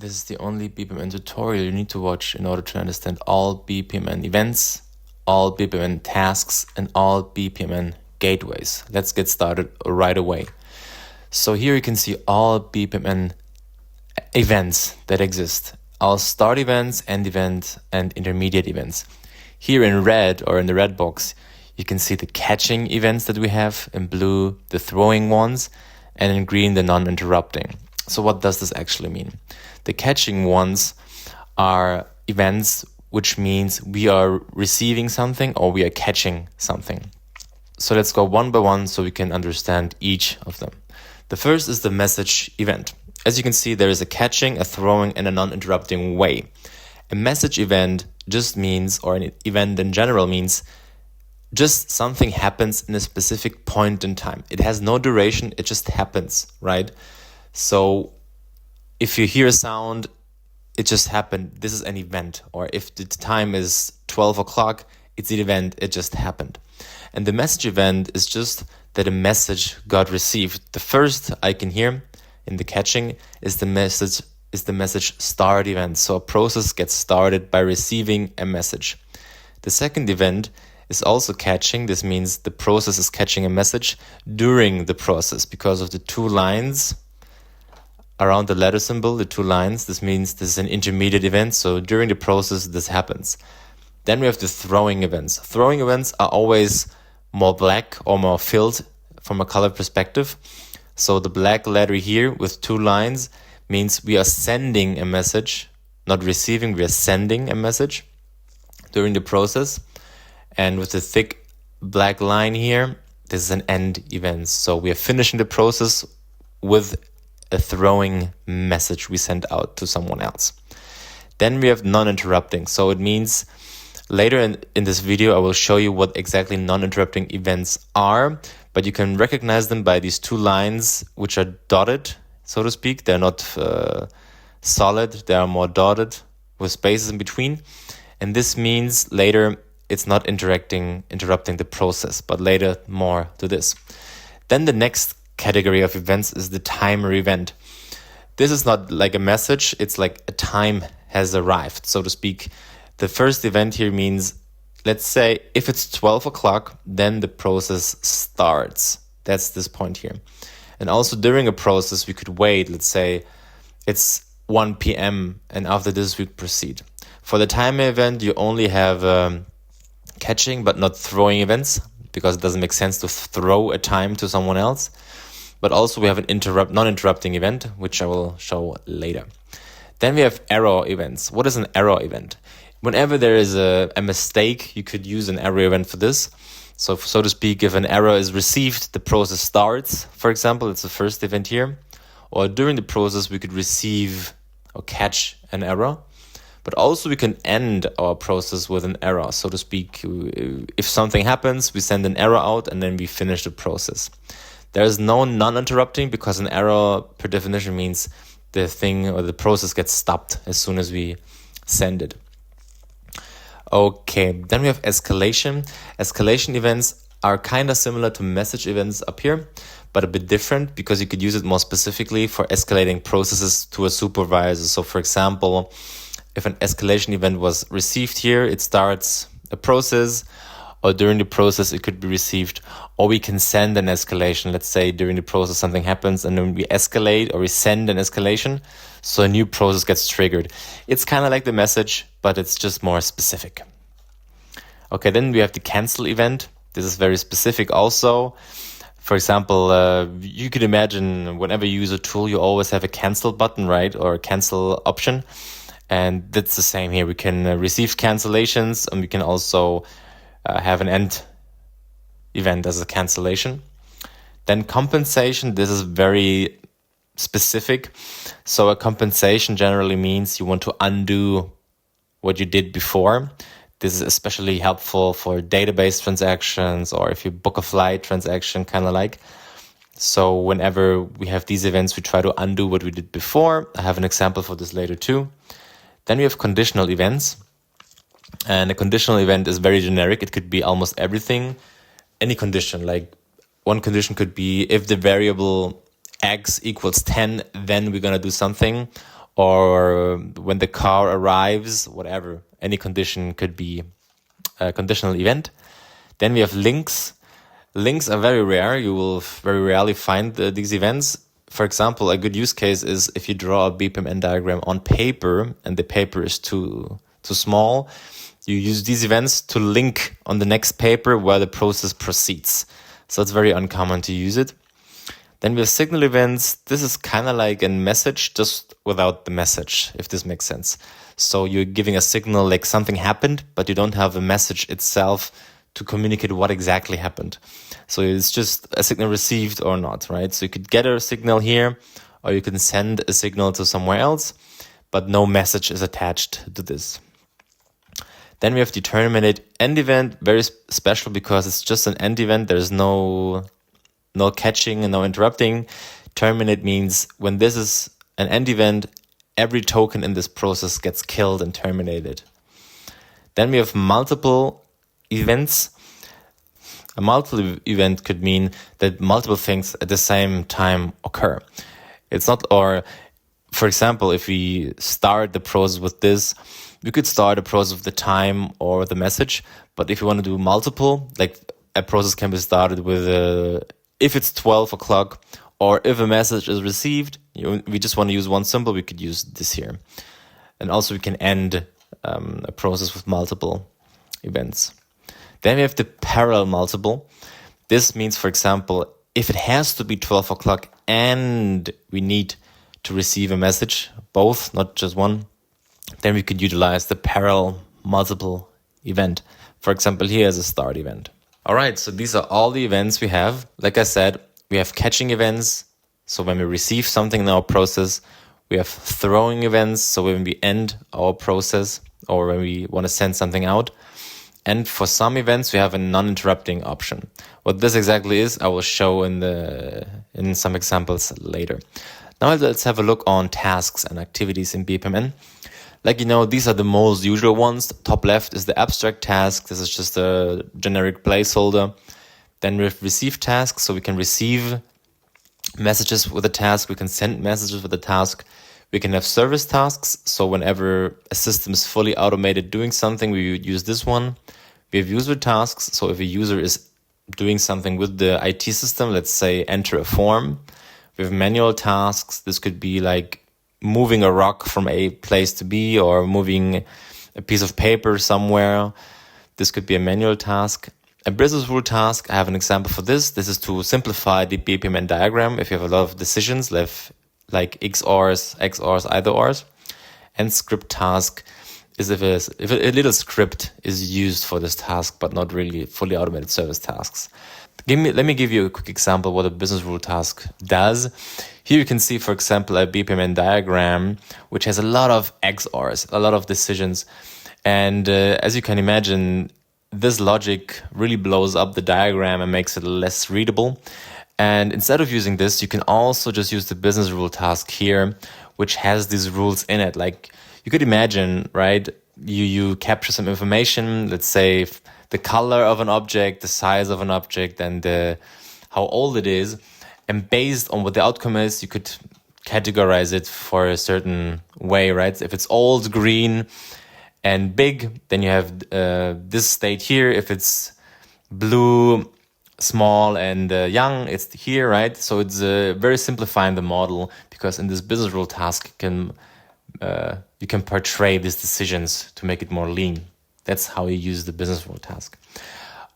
This is the only BPMN tutorial you need to watch in order to understand all BPMN events, all BPMN tasks, and all BPMN gateways. Let's get started right away. So here you can see all BPMN events that exist, all start events, end events, and intermediate events. Here in red, or in the red box, you can see the catching events that we have, in blue the throwing ones, and in green the non-interrupting. So what does this actually mean? The catching ones are events which means we are receiving something or we are catching something. So let's go one by one so we can understand each of them. The first is the message event. As you can see, there is a catching, a throwing, and a non-interrupting way. A message event just means, or an event in general means, just something happens in a specific point in time. It has no duration, it just happens, right? So if you hear a sound, it just happened. This is an event. Or if the time is 12 o'clock, it's an event, it just happened. And the message event is just that a message got received. The first icon here in the catching is the message start event. So a process gets started by receiving a message. The second event is also catching. This means the process is catching a message during the process because of the two lines around the letter symbol, the two lines. This means this is an intermediate event. So during the process, this happens. Then we have the throwing events. Throwing events are always more black or more filled from a color perspective. So the black letter here with two lines means we are sending a message, not receiving, we are sending a message during the process. And with the thick black line here, this is an end event. So we are finishing the process with a throwing message we send out to someone else. Then we have non-interrupting. So it means later in this video, I will show you what exactly non-interrupting events are, but you can recognize them by these two lines, which are dotted, so to speak. They're not solid, they are more dotted with spaces in between. And this means later it's not interrupting the process, but later more to this. Then the next category of events is the timer event. This is not like a message, it's like a time has arrived, so to speak. The first event here means, let's say if it's 12 o'clock, then the process starts. That's this point here. And also during a process, we could wait. Let's say it's 1 p.m. and after this we proceed. For the timer event, you only have catching but not throwing events, because it doesn't make sense to throw a time to someone else. But also we have an non-interrupting event, which I will show later. Then we have error events. What is an error event? Whenever there is a mistake, you could use an error event for this. So to speak, if an error is received, the process starts. For example, it's the first event here. Or during the process, we could receive or catch an error. But also we can end our process with an error, so to speak. If something happens, we send an error out and then we finish the process. There is no non-interrupting because an error per definition means the thing or the process gets stopped as soon as we send it. Okay, then we have escalation. Escalation events are kind of similar to message events up here, but a bit different because you could use it more specifically for escalating processes to a supervisor. So for example, if an escalation event was received here, it starts a process, or during the process it could be received, or we can send an escalation. Let's say during the process something happens and then we escalate or we send an escalation, so a new process gets triggered. It's kind of like the message, but it's just more specific. Okay, then we have the cancel event. This is very specific also. For example, you could imagine whenever you use a tool, you always have a cancel button, right? Or a cancel option. And that's the same here. We can receive cancellations, and we can also have an end event as a cancellation. Then compensation. This is very specific. So a compensation generally means you want to undo what you did before. This is especially helpful for database transactions or if you book a flight transaction, kind of like. So whenever we have these events, we try to undo what we did before. I have an example for this later too. Then we have conditional events. And a conditional event is very generic. It could be almost everything. Any condition, like one condition could be if the variable x equals 10, then we're going to do something. or when the car arrives, whatever. Any condition could be a conditional event. Then we have links. Links are very rare. You will very rarely find these events. For example, a good use case is if you draw a BPMN diagram on paper and the paper is too small, you use these events to link on the next paper where the process proceeds. So it's very uncommon to use it. Then we have signal events. This is kind of like a message, just without the message, if this makes sense. So you're giving a signal like something happened, but you don't have a message itself to communicate what exactly happened. So it's just a signal received or not, right? So you could get a signal here, or you can send a signal to somewhere else, but no message is attached to this. Then we have the terminate end event, very special because it's just an end event. There's no catching and no interrupting. Terminate means when this is an end event, every token in this process gets killed and terminated. Then we have multiple events. A multiple event could mean that multiple things at the same time occur. It's not, or for example, if we start the process with this, we could start a process with the time or the message. But if you want to do multiple, like a process can be started with if it's 12 o'clock or if a message is received, we just want to use one symbol, we could use this here. And also we can end a process with multiple events. Then we have the parallel multiple. This means, for example, if it has to be 12 o'clock and we need to receive a message, both, not just one, then we could utilize the parallel multiple event. For example, here is a start event. All right, so these are all the events we have. Like I said, we have catching events. So when we receive something in our process, we have throwing events. So when we end our process or when we want to send something out. And for some events, we have a non-interrupting option. What this exactly is, I will show in some examples later. Now let's have a look on tasks and activities in BPMN. Like, these are the most usual ones. Top left is the abstract task. This is just a generic placeholder. Then we have receive tasks, so we can receive messages with a task. We can send messages with a task. We can have service tasks. So whenever a system is fully automated doing something, we would use this one. We have user tasks. So if a user is doing something with the IT system, let's say enter a form. We have manual tasks. This could be like moving a rock from a place to B or moving a piece of paper somewhere. This could be a manual task. A business rule task, I have an example for this. This is to simplify the BPMN diagram if you have a lot of decisions like XORs, either ors. And script task is if a little script is used for this task, but not really fully automated service tasks. Let me give you a quick example what a business rule task does. Here you can see, for example, a BPMN diagram, which has a lot of XORs, a lot of decisions. And as you can imagine, this logic really blows up the diagram and makes it less readable. And instead of using this, you can also just use the business rule task here, which has these rules in it. Like you could imagine, right? You capture some information, let's say the color of an object, the size of an object, and how old it is. And based on what the outcome is, you could categorize it for a certain way, right? If it's old, green, and big, then you have this state here. If it's blue, small, and young, it's here, right? So it's very simplifying the model because in this business rule task, you can portray these decisions to make it more lean. That's how you use the business rule task.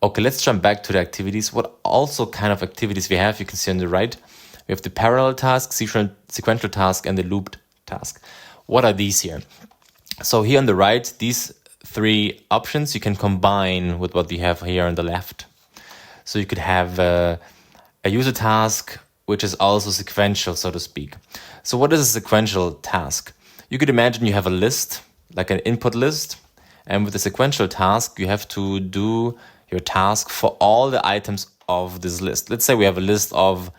Okay, let's jump back to the activities. What also kind of activities we have, you can see on the right. We have the parallel task, sequential task, and the looped task. What are these here? So here on the right, these three options you can combine with what you have here on the left. So you could have a user task, which is also sequential, so to speak. So what is a sequential task? You could imagine you have a list, like an input list. And with the sequential task, you have to do your task for all the items of this list. Let's say we have a list of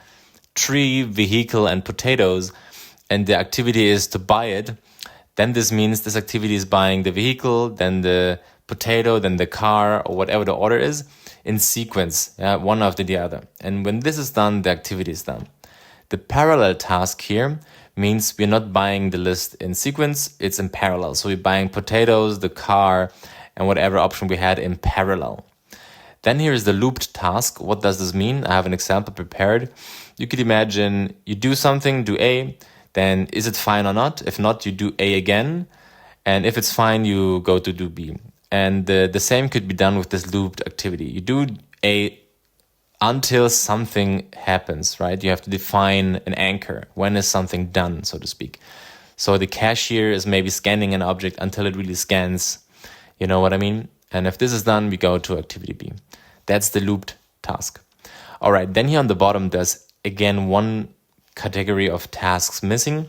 tree, vehicle, and potatoes, and the activity is to buy it. Then this means this activity is buying the vehicle, then the potato, then the car, or whatever the order is, in sequence, one after the other. And when this is done, the activity is done. The parallel task here means we're not buying the list in sequence, it's in parallel. So we're buying potatoes, the car, and whatever option we had in parallel. Then here is the looped task. What does this mean? I have an example prepared. You could imagine you do something, do A, then is it fine or not? If not, you do A again. And if it's fine, you go to do B. And the same could be done with this looped activity. You do A until something happens, right? You have to define an anchor. When is something done, so to speak? So the cashier is maybe scanning an object until it really scans. You know what I mean? And if this is done, we go to activity B. That's the looped task. All right, then here on the bottom, there's again one category of tasks missing.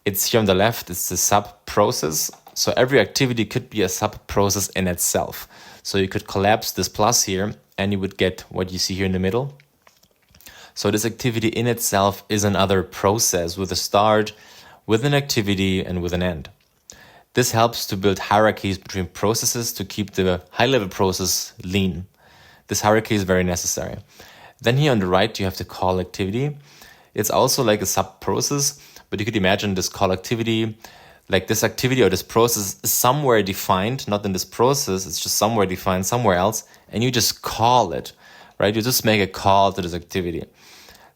It's here on the left, it's the sub-process. So every activity could be a sub-process in itself. So you could collapse this plus here and you would get what you see here in the middle. So this activity in itself is another process with a start, with an activity, and with an end. This helps to build hierarchies between processes to keep the high-level process lean. This hierarchy is very necessary. Then here on the right, you have the call activity. It's also like a sub-process, but you could imagine this call activity, like this activity or this process is somewhere defined, not in this process, it's just somewhere defined somewhere else, and you just call it, right? You just make a call to this activity.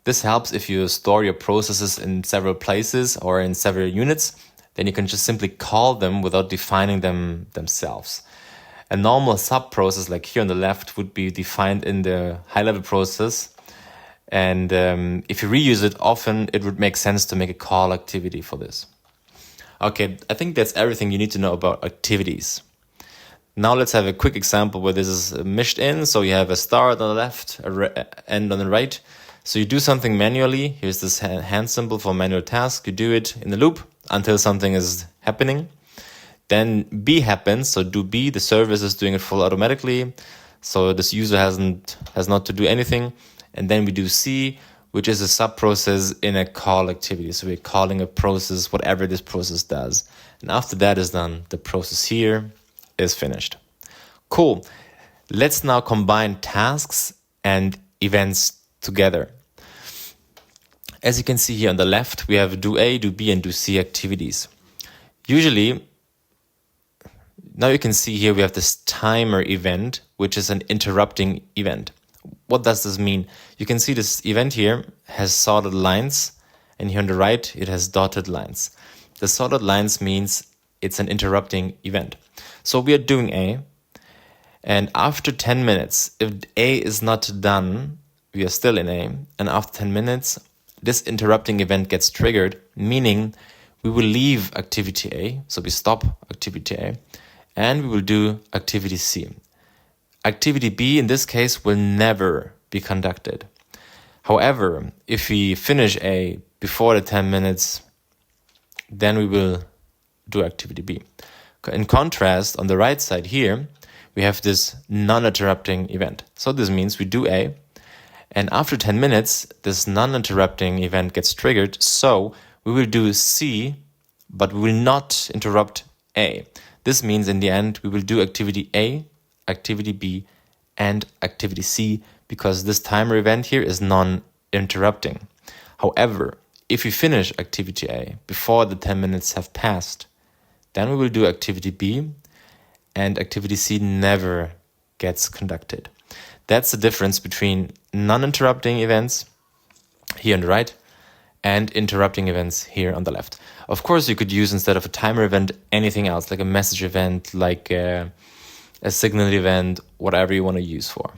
This helps if you store your processes in several places or in several units, then you can just simply call them without defining them themselves. A normal sub-process, like here on the left, would be defined in the high-level process. And if you reuse it often, it would make sense to make a call activity for this. Okay, I think that's everything you need to know about activities. Now let's have a quick example where this is meshed in. So you have a start on the left, end on the right. So you do something manually. Here's this hand symbol for manual task. You do it in the loop until something is happening. Then B happens, so do B. The service is doing it full automatically. So this user has not to do anything. And then we do C, which is a sub-process in a call activity. So we're calling a process, whatever this process does. And after that is done, the process here is finished. Cool. Let's now combine tasks and events together. As you can see here on the left, we have do A, do B, and do C activities. Usually, now you can see here we have this timer event, which is an interrupting event. What does this mean? You can see this event here has solid lines, and here on the right, it has dotted lines. The solid lines means it's an interrupting event. So we are doing A, and after 10 minutes, if A is not done, we are still in A, and after 10 minutes, this interrupting event gets triggered, meaning we will leave activity A, so we stop activity A, and we will do activity C. Activity B, in this case, will never be conducted. However, if we finish A before the 10 minutes, then we will do activity B. In contrast, on the right side here, we have this non-interrupting event. So this means we do A, and after 10 minutes, this non-interrupting event gets triggered, so we will do C, but we will not interrupt A. This means in the end, we will do activity A, activity B, and activity C, because this timer event here is non-interrupting. However, if we finish activity A before the 10 minutes have passed, then we will do activity B, and activity C never gets conducted. That's the difference between non-interrupting events here on the right and interrupting events here on the left. Of course, you could use, instead of a timer event, anything else, like a message event, like a signal event, whatever you want to use for.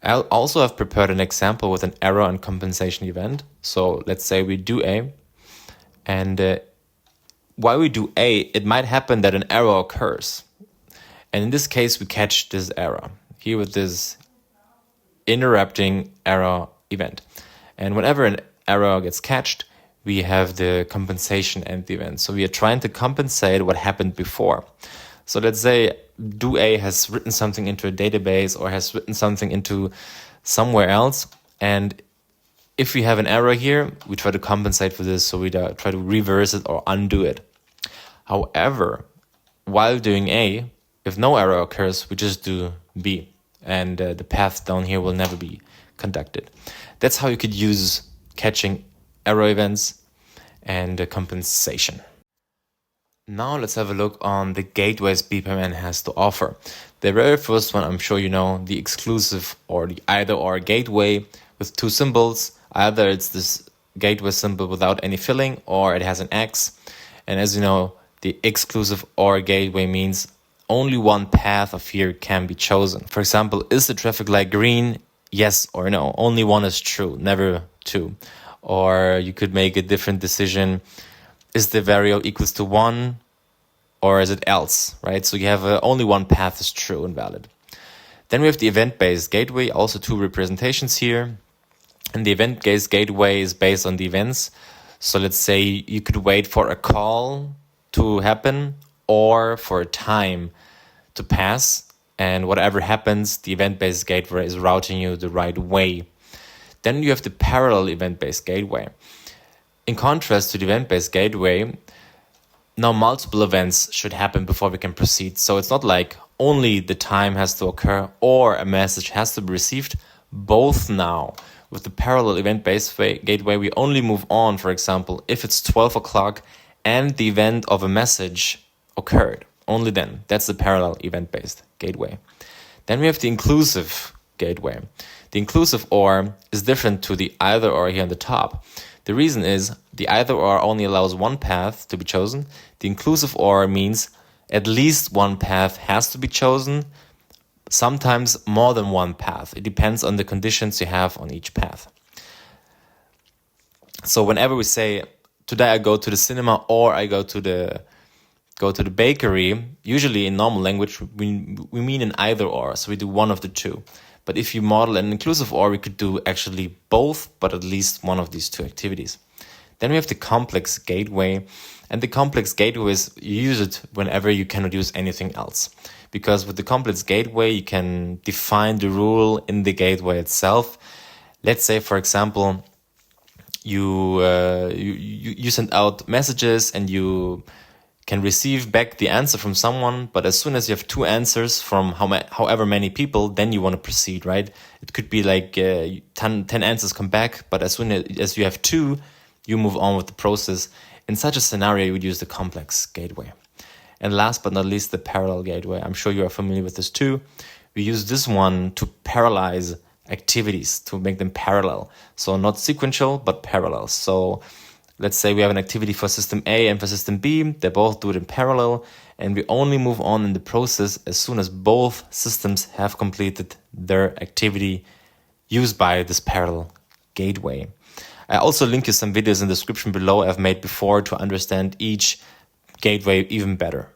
I'll also have prepared an example with an error and compensation event. So let's say we do A, and while we do A, it might happen that an error occurs. And in this case, we catch this error here with this interrupting error event. And whenever an error gets catched, we have the compensation and the event. So we are trying to compensate what happened before. So let's say do A has written something into a database or has written something into somewhere else. And if we have an error here, we try to compensate for this. So we try to reverse it or undo it. However, while doing A, if no error occurs, we just do B. And the path down here will never be conducted. That's how you could use catching error events and compensation. Now let's have a look on the gateways BPMN has to offer. The very first one, I'm sure you know, the exclusive or the either or gateway with two symbols. Either it's this gateway symbol without any filling, or it has an X. And as you know, the exclusive OR gateway means only one path of here can be chosen. For example, is the traffic light green? Yes or no. Only one is true, never two. Or you could make a different decision. Is the variable equals to 1 or is it else, right? So you have only one path is true and valid. Then we have the event-based gateway, also two representations here. And the event-based gateway is based on the events. So let's say you could wait for a call to happen or for a time to pass. And whatever happens, the event-based gateway is routing you the right way. Then you have the parallel event-based gateway. In contrast to the event-based gateway, now multiple events should happen before we can proceed. So it's not like only the time has to occur or a message has to be received. Both now. With the parallel event-based gateway, we only move on, for example, if it's 12 o'clock and the event of a message occurred. Only then. That's the parallel event-based gateway. Then we have the inclusive gateway. The inclusive OR is different to the either or here on the top. The reason is the either or only allows one path to be chosen. The inclusive OR means at least one path has to be chosen, sometimes more than one path. It depends on the conditions you have on each path. So whenever we say, today I go to the cinema or I go to the bakery, usually in normal language, we mean an either or, so we do one of the two. But if you model an inclusive OR, we could do actually both, but at least one of these two activities. Then we have the complex gateway. And the complex gateway is you use it whenever you cannot use anything else. Because with the complex gateway, you can define the rule in the gateway itself. Let's say, for example, you send out messages and you can receive back the answer from someone, but as soon as you have two answers from however many people, then you want to proceed, right? It could be like 10 answers come back, but as soon as you have two, you move on with the process. In such a scenario, you would use the complex gateway. And last but not least, the parallel gateway. I'm sure you are familiar with this too. We use this one to parallelize activities, to make them parallel. So not sequential, but parallel. So let's say we have an activity for system A and for system B. They both do it in parallel, and we only move on in the process as soon as both systems have completed their activity used by this parallel gateway. I also link you some videos in the description below I've made before to understand each gateway even better.